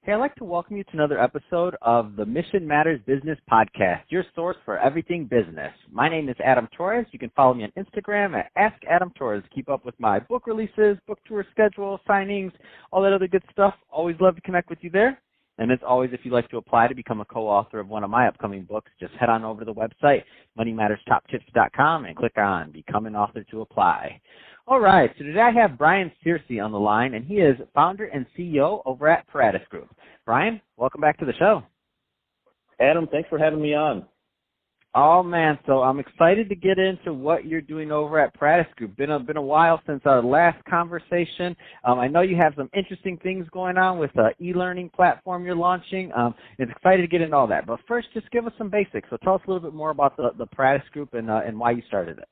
Hey, I'd like to welcome you to another episode of the Mission Matters Business Podcast, your source for everything business. My name is Adam Torres. You can follow me on Instagram at AskAdamTorres. Keep up with my book releases, book tour schedule, signings, all that other good stuff. Always love to connect with you there. And as always, if you'd like to apply to become a co-author of one of my upcoming books, just head on over to the website, moneymatterstoptips.com, and click on Become an Author to apply. All right, so today I have Brian Searcy on the line, and he is founder and CEO over at Paratus Group. Brian, welcome back to the show. Adam, thanks for having me on. Oh, man, so I'm excited to get into what you're doing over at Paratus Group. Been a while since our last conversation. I know you have some interesting things going on with the e-learning platform you're launching. It's excited to get into all that. But first, just give us some basics. So tell us a little bit more about the Paratus Group and why you started it.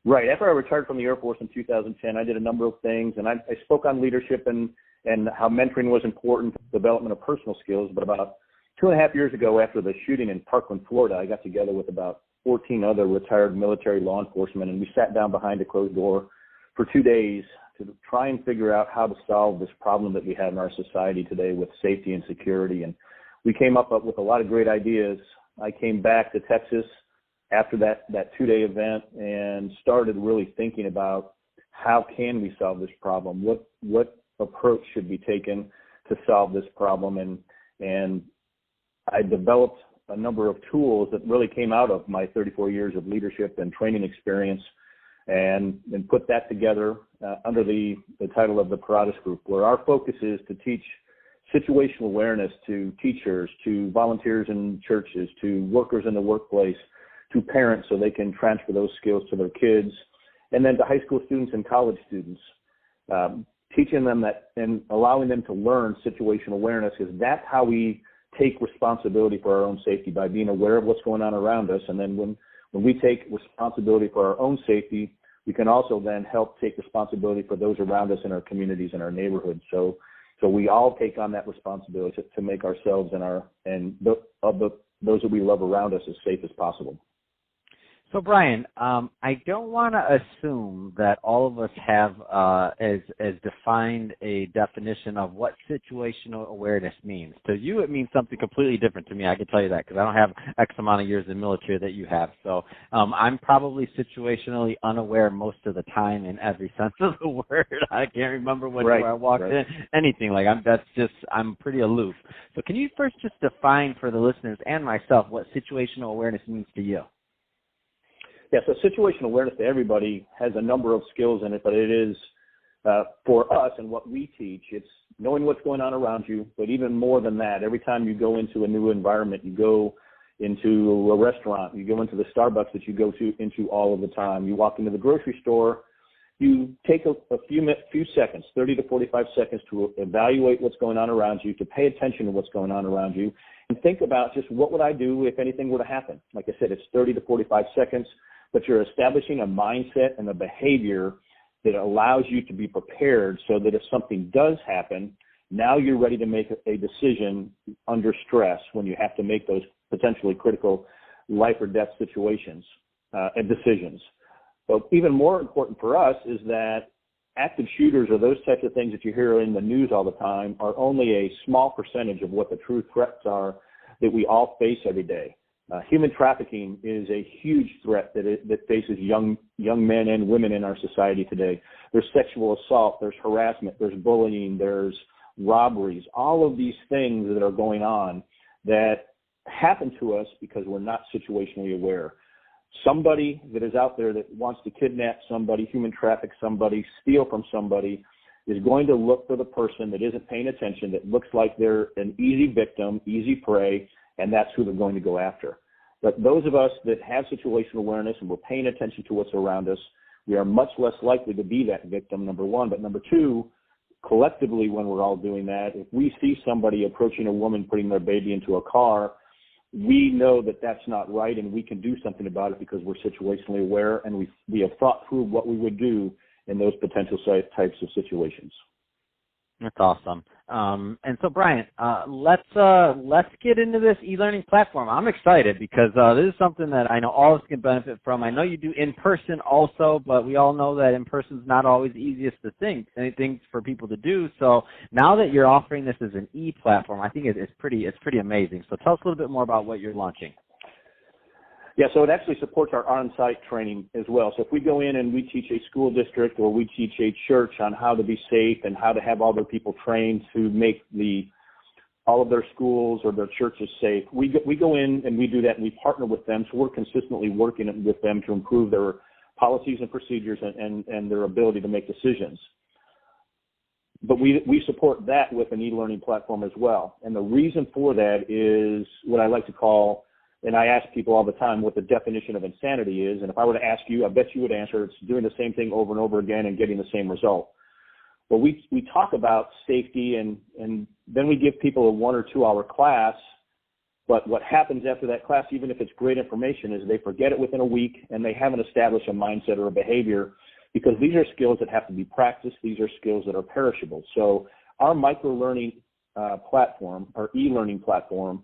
Right. After I retired from the Air Force in 2010, I did a number of things, and I spoke on leadership and how mentoring was important, development of personal skills. But about 2.5 years ago, after the shooting in Parkland, Florida, I got together with about 14 other retired military law enforcement, and we sat down behind a closed door for 2 days to try and figure out how to solve this problem that we have in our society today with safety and security. And we came up with a lot of great ideas. I came back to Texas after that 2-day event and started really thinking about how can we solve this problem? What approach should be taken to solve this problem? And I developed a number of tools that really came out of my 34 years of leadership and training experience and put that together under the title of the Paratus Group, where our focus is to teach situational awareness to teachers, to volunteers in churches, to workers in the workplace, to parents so they can transfer those skills to their kids, and then to high school students and college students, teaching them that and allowing them to learn situational awareness, because that's how we take responsibility for our own safety, by being aware of what's going on around us. And then when we take responsibility for our own safety, we can also then help take responsibility for those around us in our communities and our neighborhoods. So we all take on that responsibility to make ourselves and those that we love around us as safe as possible. So, Brian, I don't want to assume that all of us have as defined a definition of what situational awareness means. To you, it means something completely different to me. I can tell you that because I don't have X amount of years in the military that you have. So I'm probably situationally unaware most of the time in every sense of the word. I can't remember where I walked in, anything. I'm pretty aloof. So can you first just define for the listeners and myself what situational awareness means to you? Yeah, so situational awareness to everybody has a number of skills in it, but it is, for us and what we teach, it's knowing what's going on around you, but even more than that, every time you go into a new environment, you go into a restaurant, you go into the Starbucks that you go into all of the time, you walk into the grocery store, you take a few seconds, 30 to 45 seconds to evaluate what's going on around you, to pay attention to what's going on around you, and think about just what would I do if anything were to happen. Like I said, it's 30 to 45 seconds. But you're establishing a mindset and a behavior that allows you to be prepared so that if something does happen, now you're ready to make a decision under stress when you have to make those potentially critical life or death situations and decisions. But even more important for us is that active shooters or those types of things that you hear in the news all the time are only a small percentage of what the true threats are that we all face every day. Human trafficking is a huge threat that faces young men and women in our society today. There's sexual assault, there's harassment, there's bullying, there's robberies, all of these things that are going on that happen to us because we're not situationally aware. Somebody that is out there that wants to kidnap somebody, human traffic somebody, steal from somebody, is going to look for the person that isn't paying attention, that looks like they're an easy victim, easy prey, and that's who they're going to go after. But those of us that have situational awareness and we're paying attention to what's around us, we are much less likely to be that victim, number one. But number two, collectively, when we're all doing that, if we see somebody approaching a woman putting their baby into a car, we know that that's not right and we can do something about it because we're situationally aware and we have thought through what we would do in those potential types of situations. That's awesome. And so, Brian, let's get into this e-learning platform. I'm excited because this is something that I know all of us can benefit from. I know you do in person also, but we all know that in person is not always the easiest to anything for people to do. So now that you're offering this as an e-platform, I think it's pretty amazing. So tell us a little bit more about what you're launching. Yeah, so it actually supports our on-site training as well. So if we go in and we teach a school district or we teach a church on how to be safe and how to have all their people trained to make all of their schools or their churches safe, we go in and we do that and we partner with them. So we're consistently working with them to improve their policies and procedures and their ability to make decisions. But we support that with an e-learning platform as well. And the reason for that is what I like to call, and I ask people all the time what the definition of insanity is. And if I were to ask you, I bet you would answer it's doing the same thing over and over again and getting the same result. Well, we talk about safety and then we give people a 1 or 2 hour class. But what happens after that class, even if it's great information, is they forget it within a week and they haven't established a mindset or a behavior, because these are skills that have to be practiced. These are skills that are perishable. So our micro-learning platform, our e-learning platform,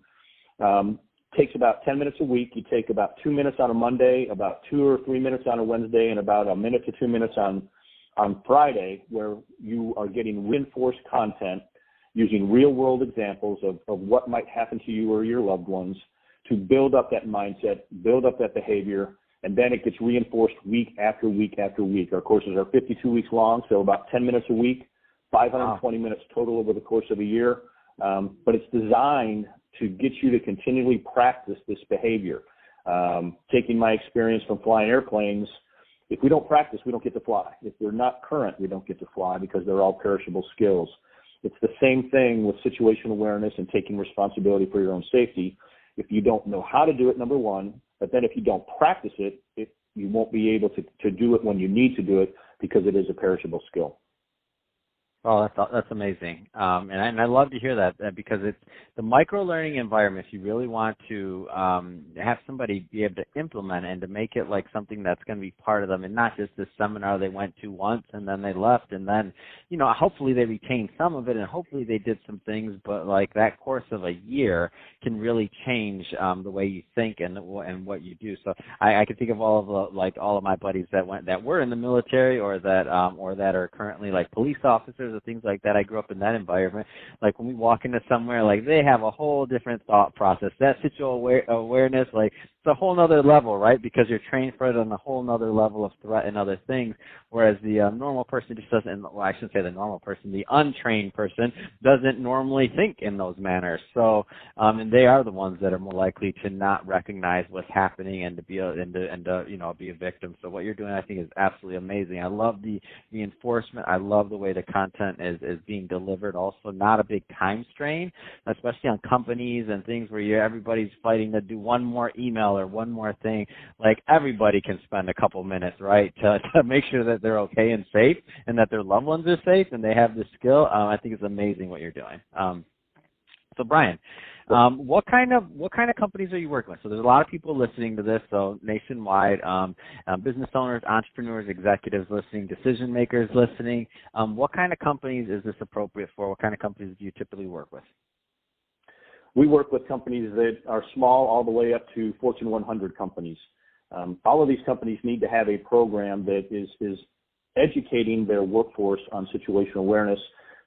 takes about 10 minutes a week. You take about 2 minutes on a Monday, about 2 or 3 minutes on a Wednesday, and about a minute to 2 minutes on Friday, where you are getting reinforced content using real-world examples of what might happen to you or your loved ones to build up that mindset, build up that behavior, and then it gets reinforced week after week after week. Our courses are 52 weeks long, so about 10 minutes a week, 520 minutes total over the course of a year. But it's designed to get you to continually practice this behavior. Taking my experience from flying airplanes, if we don't practice, we don't get to fly. If they're not current, we don't get to fly because they're all perishable skills. It's the same thing with situational awareness and taking responsibility for your own safety. If you don't know how to do it, number one, but then if you don't practice it, you won't be able to do it when you need to do it because it is a perishable skill. Oh, that's amazing, and I love to hear that because it's the micro-learning environment. If you really want to have somebody be able to implement and to make it like something that's going to be part of them, and not just this seminar they went to once and then they left, and then hopefully they retained some of it and hopefully they did some things, but like that course of a year can really change the way you think and what you do. So I can think of all of my buddies that were in the military or that are currently like police officers or things like that. I grew up in that environment. Like when we walk into somewhere, like they have a whole different thought process. That situational awareness, like it's a whole nother level, right? Because you're trained for it on a whole nother level of threat and other things. Whereas the normal person just doesn't, well, I shouldn't say the normal person, the untrained person doesn't normally think in those manners. So, and they are the ones that are more likely to not recognize what's happening and to be a victim. So what you're doing, I think, is absolutely amazing. I love the reinforcement. I love the way the content is being delivered. Also, not a big time strain, especially on companies and things where everybody's fighting to do one more email or one more thing. Like everybody can spend a couple minutes, right, to make sure that they're okay and safe and that their loved ones are safe and they have the skill. I think it's amazing what you're doing. So Brian, what kind of companies are you working with? So there's a lot of people listening to this, so nationwide, business owners, entrepreneurs, executives listening, decision makers listening. What kind of companies is this appropriate for? What kind of companies do you typically work with? We work with companies that are small all the way up to Fortune 100 companies. All of these companies need to have a program that is educating their workforce on situational awareness.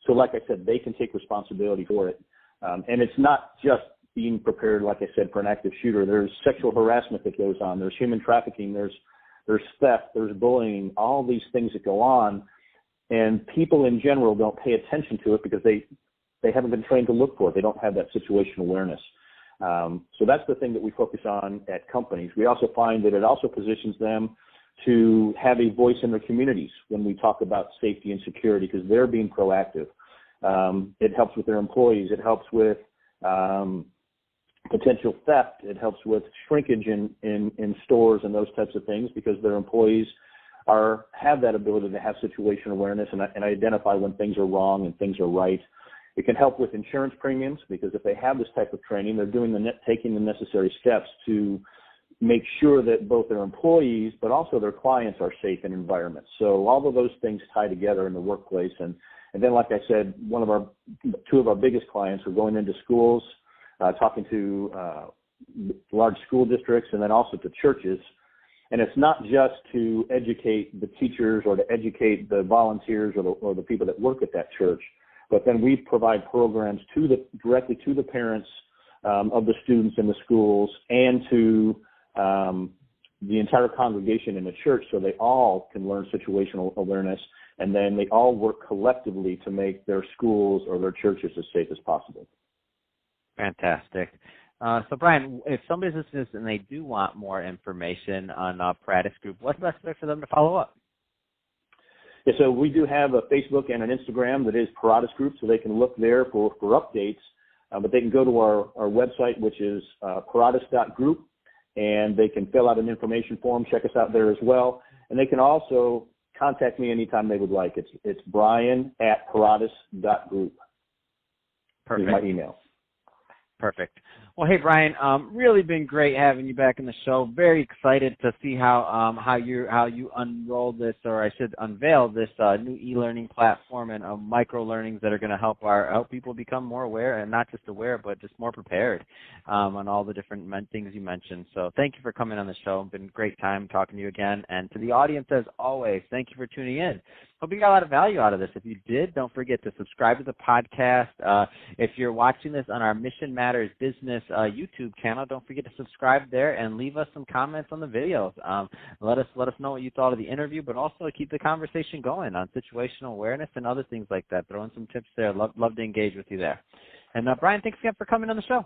So like I said, they can take responsibility for it. And it's not just being prepared, like I said, for an active shooter. There's sexual harassment that goes on. There's human trafficking. There's theft. There's bullying, all these things that go on. And people in general don't pay attention to it because they haven't been trained to look for it. They don't have that situational awareness. So that's the thing that we focus on at companies. We also find that it also positions them to have a voice in their communities when we talk about safety and security because they're being proactive. It helps with their employees. It helps with potential theft. It helps with shrinkage in stores and those types of things because their employees have that ability to have situational awareness and identify when things are wrong and things are right. It can help with insurance premiums because if they have this type of training, they're taking the necessary steps to make sure that both their employees but also their clients are safe in environments. So all of those things tie together in the workplace, and And then, like I said, two of our biggest clients are going into schools, talking to large school districts, and then also to churches. And it's not just to educate the teachers or to educate the volunteers or the people that work at that church, but then we provide programs directly to the parents of the students in the schools and to the entire congregation in the church, so they all can learn situational awareness, and then they all work collectively to make their schools or their churches as safe as possible. Fantastic. So, Brian, if somebody's listening and they do want more information on Paratus Group, what's the best way for them to follow up? Yeah, so we do have a Facebook and an Instagram that is Paratus Group, so they can look there for updates. But they can go to our website, which is paratus.group, and they can fill out an information form, check us out there as well. And they can also contact me anytime they would like. It's brian@paratus.group. Perfect. Is my email. Perfect. Well, hey, Brian, really been great having you back in the show. Very excited to see how you unroll this, or I should unveil this new e-learning platform and micro learnings that are going to help people become more aware, and not just aware, but just more prepared on all the different things you mentioned. So thank you for coming on the show. It's been a great time talking to you again. And to the audience, as always, thank you for tuning in. Hope you got a lot of value out of this. If you did, don't forget to subscribe to the podcast. If you're watching this on our Mission Matters Business YouTube channel, don't forget to subscribe there and leave us some comments on the videos. Let us know what you thought of the interview, but also keep the conversation going on situational awareness and other things like that. Throw in some tips there. Love to engage with you there. And Brian, thanks again for coming on the show.